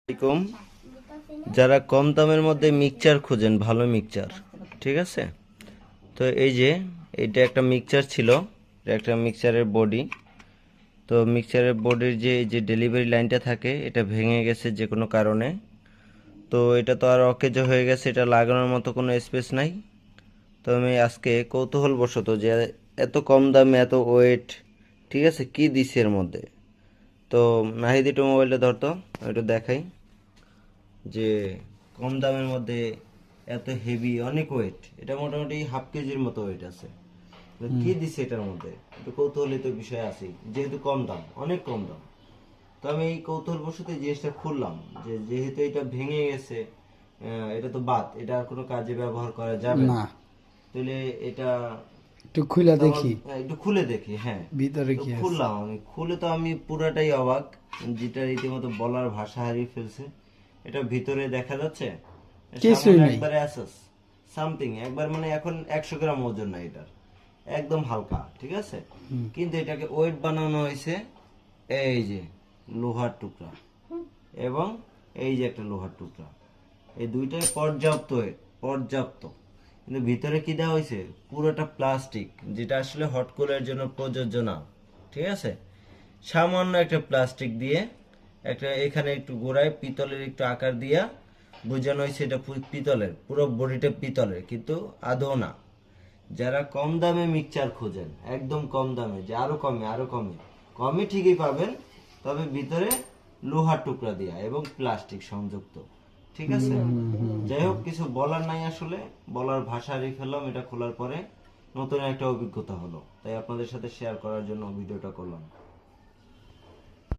আসসালামাইকুম। যারা কম দামের মধ্যে মিক্সচার খুঁজেন, ভালো মিক্সচার, ঠিক আছে, তো এই যে এটা একটা মিক্সচার ছিল, এটা একটা মিক্সচারের বডি। তো মিক্সচারের বডির যে এই যে ডেলিভারি লাইনটা থাকে, এটা ভেঙে গেছে যে কোনো কারণে। তো এটা তো আর অকেজো হয়ে গেছে, এটা লাগানোর মতো কোনো স্পেস নাই। তো আমি আজকে কৌতূহলবশত যে এত কম দামে এত ওয়েট, ঠিক আছে, কি দিছে এর মধ্যে। তো নাহিদ একটু মোবাইলটা ধরতো, একটু দেখাই যে কম দামের মধ্যে এত হেভি অনেক ওয়েট। এটা মোটামুটি হাফ কেজির মতো ওয়েট আছে। তো কি দিছে এটার মধ্যে, একটু কৌতূহলিত বিষয় আছে, যেহেতু কম দাম, অনেক কম দাম। তো আমি এই কৌতূহলবশত এই জিনিসটা খুললাম, যে যেহেতু এটা ভেঙে গেছে, এটা তো বাদ, এটা আর কোনো কাজে ব্যবহার করা যাবে না। না, তাহলে এটা একটু খুলে তো দেখি একটু খুলে দেখি, হ্যাঁ। ভিতরে তো কি আছে। খুললাম, আমি খুলে তো আমি পুরাটাই অবাক, যেটা রীতিমতো বলার ভাষা হারিয়ে ফেলছে। এটা ভিতরে দেখা যাচ্ছে কিছুই সামান্য নেই। একবারে অ্যাসেস সামথিং একবার, মানে এখন 100 গ্রাম ওজন না এটার, একদম হালকা, ঠিক আছে। কিন্তু এটাকে ওয়েট বানানো হয়েছে এই যে লোহার টুকরা এবং এই যে একটা লোহার টুকরা, এই দুইটাই পর্যাপ্ত weight, পর্যাপ্ত। কিন্তু ভিতরে কি দেওয়া হয়েছে, পুরোটা প্লাস্টিক, যেটা আসলে হট কুলের জন্য প্রযোজ্য না, ঠিক আছে। সামান্য একটা প্লাস্টিক দিয়ে একটা এখানে একটু গোড়ায় পিতলের একটু আকার দিয়া বোঝানো হয়েছে এটা পিতলের, পুরো বডিটা পিতলের, কিন্তু আদৌ না। যারা কম দামে মিক্সচার খোঁজেন, একদম কম দামে, যে আরো কমে আরো কমে, কমে ঠিকই পাবেন, তবে ভিতরে লোহার টুকরা দেয়া এবং প্লাস্টিক সংযুক্ত, ঠিক আছে। যাই হোক, কিছু বলার নাই আসলে, বলার ভাষা হারিয়ে ফেললাম এটা খোলার পরে। নতুন একটা অভিজ্ঞতা হলো, তাই আপনাদের সাথে শেয়ার করার জন্য ভিডিওটা করলাম।